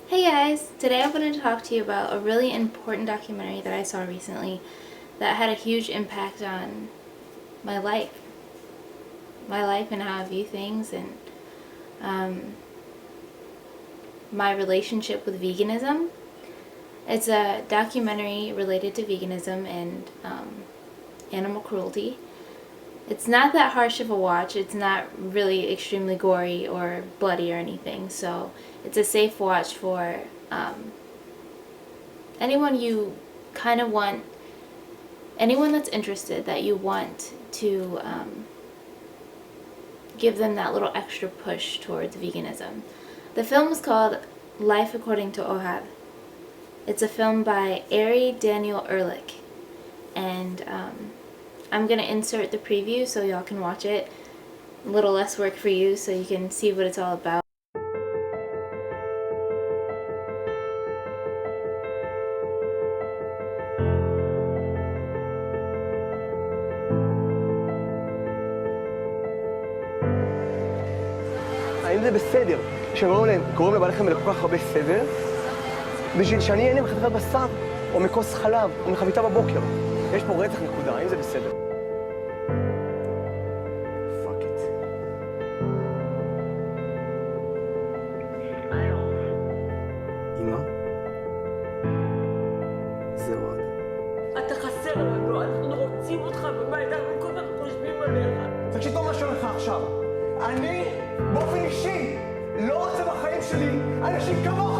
Hey guys! Today I wanted to talk to you about a really important documentary that I saw recently that had a huge impact on my life. My life and how I view things and my relationship with veganism. It's a documentary related to veganism and animal cruelty. It's not that harsh of a watch. It's not really extremely gory or bloody or anything, so it's a safe watch for anyone you kind of want, anyone that's interested, that you want to give them that little extra push towards veganism. The film is called Life According to OHAD. It's a film by Ari Daniel Ehrlich, and I'm going to insert the preview so y'all can watch it. A little less work for you so you can see what it's all about. האם זה בסדר שקוראים לבעלי חיים לכל כך הרבה סבל בשביל שאני אהנה מחתיכת בשר או מכוס חלב או מחביתה בבוקר? יש פה רצח נקודה, האם זה בסדר? Fuck it. אמא? זה אוהד. אתה חסר לנו, אנחנו רוצים אותך בבית, אנחנו כל כך חושבים עליך. תקשיב טוב מה שאני אומר לך עכשיו. אני באופן אישי לא רוצה בחיים שלי אנשים כמוך!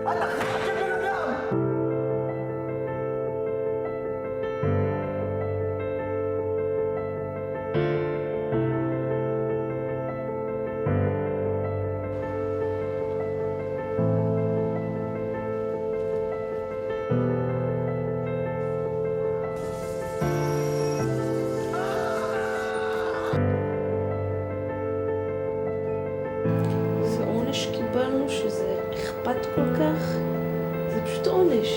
אתה חייב כבן אדם! זה עונש קיבלנו שזה אכפת כל כך, זה פשוט עונש.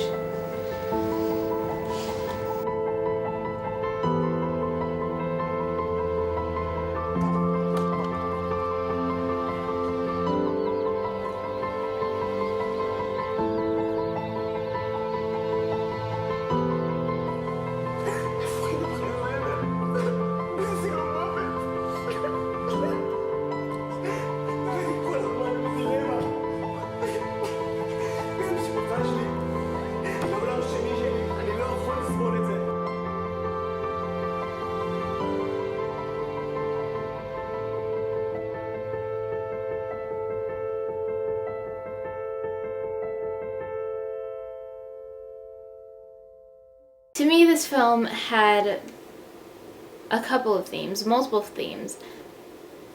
To me, this film had a couple of themes, multiple themes.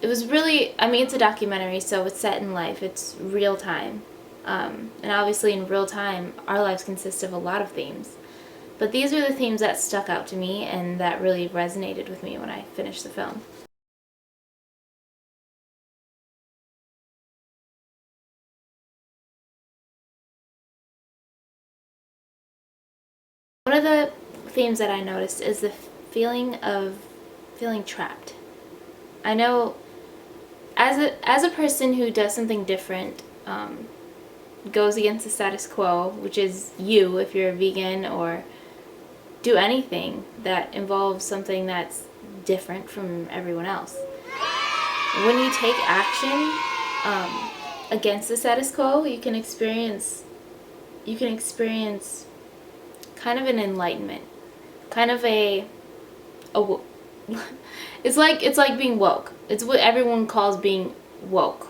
It was really, I mean, it's a documentary, so it's set in life. It's real time. And obviously in real time, our lives consist of a lot of themes. But these are the themes that stuck out to me and that really resonated with me when I finished the film. One of the themes that I noticed is the feeling of feeling trapped. I know as a person who does something different, goes against the status quo, which is you if you're a vegan, or do anything that involves something that's different from everyone else. When you take action against the status quo, you can experience kind of an enlightenment, kind of it's like being woke. It's what everyone calls being woke.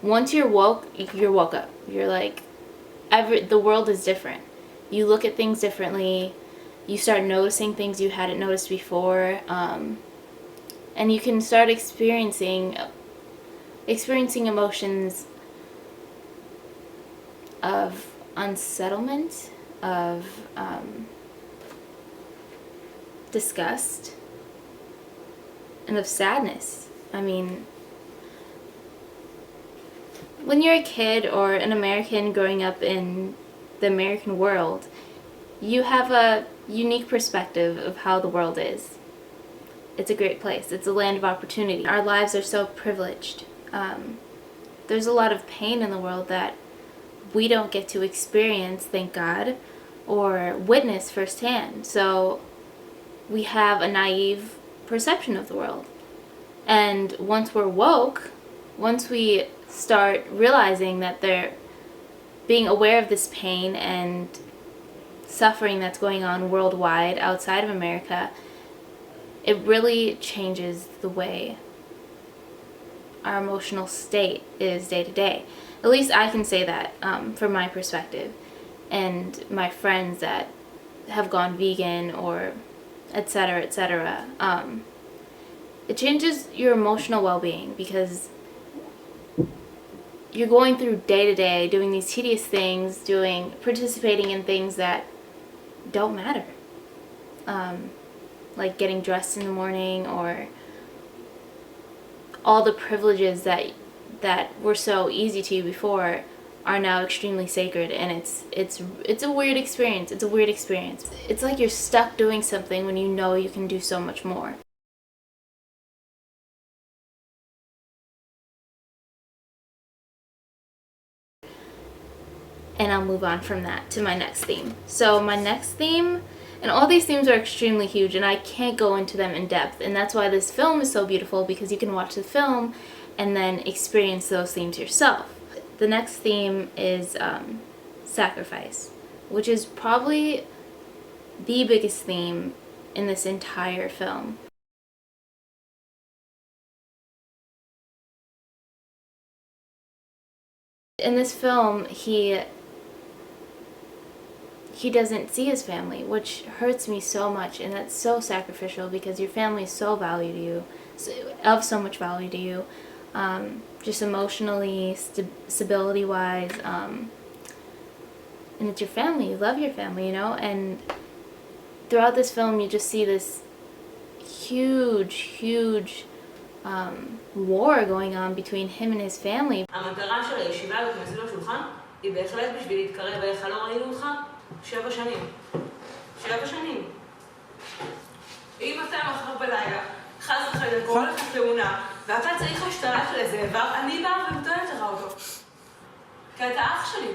Once you're woke, you're woke up. You're like, the world is different. You look at things differently. You start noticing things you hadn't noticed before, and you can start experiencing emotions of unsettlement, of disgust, and of sadness. I mean, when you're a kid or an American growing up in the American world, you have a unique perspective of how the world is. It's a great place. It's a land of opportunity. Our lives are so privileged. There's a lot of pain in the world that we don't get to experience, thank God, or witness firsthand. So we have a naive perception of the world. And once we're woke, once we start realizing that they're being aware of this pain and suffering that's going on worldwide outside of America, it really changes the way our emotional state is day to day. At least I can say that from my perspective, and my friends that have gone vegan or etc. etc. It changes your emotional well-being because you're going through day to day doing these tedious things, participating in things that don't matter, like getting dressed in the morning, or all the privileges that were so easy to you before are now extremely sacred, and it's a weird experience. It's a weird experience. It's like you're stuck doing something when you know you can do so much more. And I'll move on from that to my next theme. So my next theme, and all these themes are extremely huge and I can't go into them in depth, and that's why this film is so beautiful, because you can watch the film and then experience those themes yourself. The next theme is sacrifice, which is probably the biggest theme in this entire film. In this film, he doesn't see his family, which hurts me so much, and that's so sacrificial because your family is so valued to you, of so much value to you, just emotionally, stability-wise, and it's your family. You love your family, you know, and throughout this film you just see this huge war going on between him and his family. המטרה של הישיבה הזאת מסביב לשולחן היא בהחלט בשביל להתקרב אליך. לא ראינו אותך 7 שנים. 7 שנים. אם אתה מחר בלילה, חס וחלילה, קורא לך תאונה, ואתה צריך השתלה של איזה איבר, אני באה ונותנת לך אותו. כי אתה אח שלי.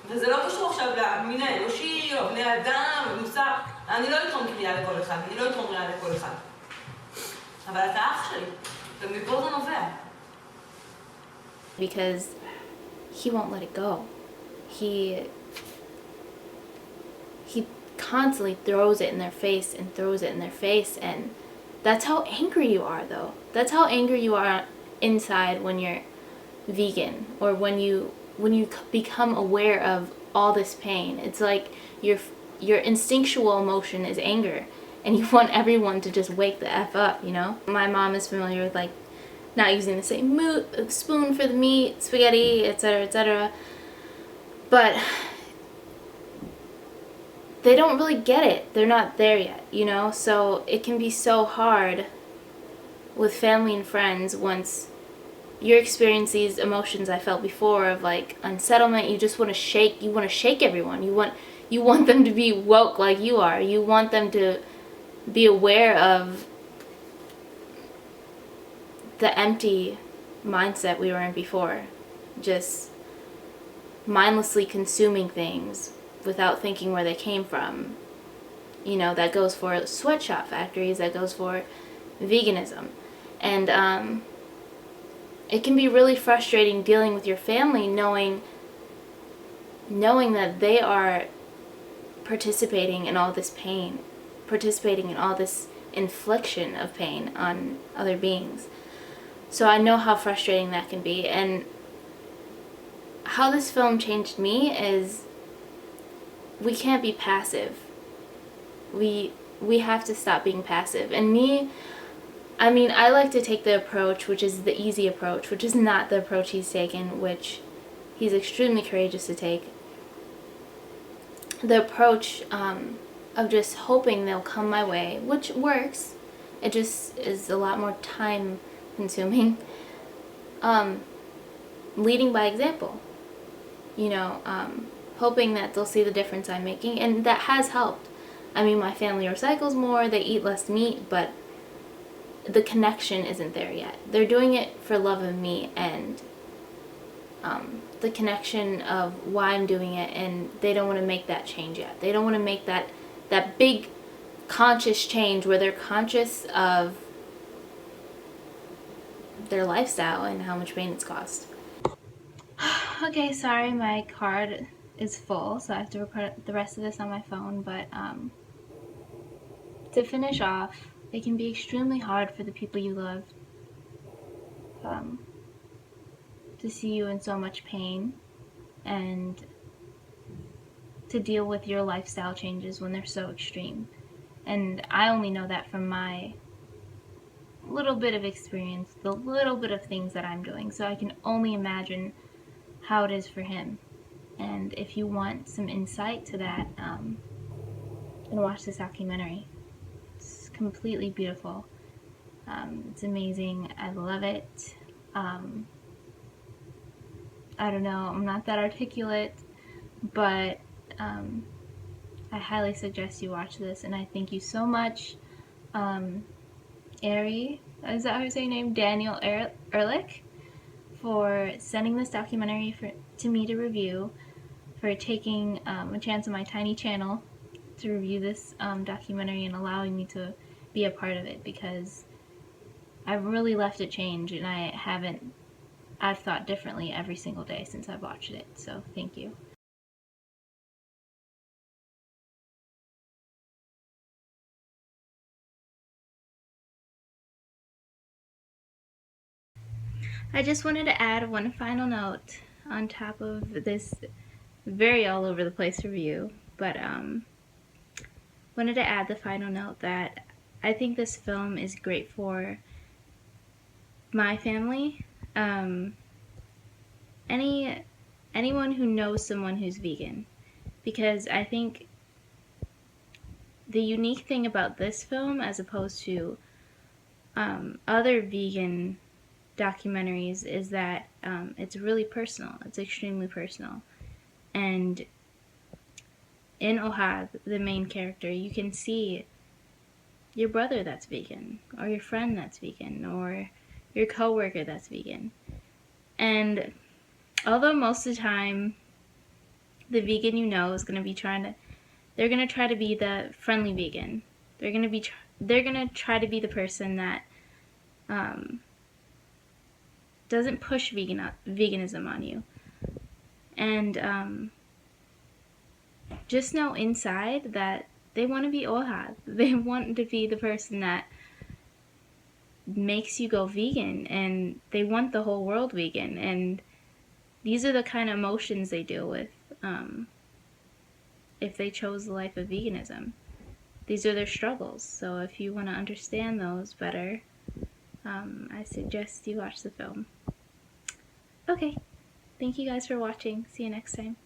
וזה לא קשור עכשיו למין האנושי, או בני אדם, או מוסר. אני לא אתרום קריאה לכל אחד, אני לא אתרום קריאה לכל אחד. אבל אתה אח שלי. ומפה זה נובע. Because he won't let it go. He constantly throws it in their face and throws it in their face, and that's how angry you are, though. That's how angry you are inside when you're vegan, or when you become aware of all this pain. It's like your instinctual emotion is anger, and you want everyone to just wake the F up, you know? My mom is familiar with, like, not using the same spoon for the meat, spaghetti, etc., etc. But they don't really get it. They're not there yet, you know? So it can be so hard with family and friends once you're experiencing these emotions I felt before of, like, unsettlement. You just want to shake everyone. You want them to be woke like you are. You want them to be aware of the empty mindset we were in before, just mindlessly consuming things without thinking where they came from. You know, that goes for sweatshop factories, that goes for veganism. And it can be really frustrating dealing with your family, knowing that they are participating in all this pain, participating in all this infliction of pain on other beings. So I know how frustrating that can be, and how this film changed me is we can't be passive. We have to stop being passive. And me, I mean, I like to take the approach, which is the easy approach, which is not the approach he's taken, which he's extremely courageous to take. The approach of just hoping they'll come my way, which works. It just is a lot more time consuming. Leading by example, you know, hoping that they'll see the difference I'm making, and that has helped. I mean, my family recycles more, they eat less meat, but the connection isn't there yet. They're doing it for love of me, and the connection of why I'm doing it, and they don't want to make that change yet. They don't want to make that big conscious change where they're conscious of their lifestyle and how much pain it's caused. Okay, sorry, my card is full, so I have to record the rest of this on my phone, but to finish off, it can be extremely hard for the people you love to see you in so much pain and to deal with your lifestyle changes when they're so extreme. And I only know that from my little bit of experience, the little bit of things that I'm doing, so I can only imagine how it is for him. And if you want some insight to that, then watch this documentary. It's completely beautiful. It's amazing. I love it. I don't know, I'm not that articulate, but I highly suggest you watch this, and I thank you so much, Ari, is that how you say your name? Daniel Ehrlich, for sending this documentary to me to review, for taking a chance on my tiny channel to review this documentary and allowing me to be a part of it, because I've really left it change, and I've thought differently every single day since I've watched it, so thank you. I just wanted to add one final note on top of this very all over the place review, but wanted to add the final note that I think this film is great for my family, anyone who knows someone who's vegan, because I think the unique thing about this film, as opposed to other vegan documentaries, is that it's really personal. It's extremely personal. And in OHAD, the main character, you can see your brother that's vegan, or your friend that's vegan, or your coworker that's vegan. And although most of the time the vegan you know is going to be they're going to try to be the friendly vegan. They're going to try to be the person that doesn't push veganism on you. And just know inside that they want to be OHAD. They want to be the person that makes you go vegan, and they want the whole world vegan. And these are the kind of emotions they deal with if they chose the life of veganism. These are their struggles. So if you want to understand those better, I suggest you watch the film. Okay, thank you guys for watching. See you next time.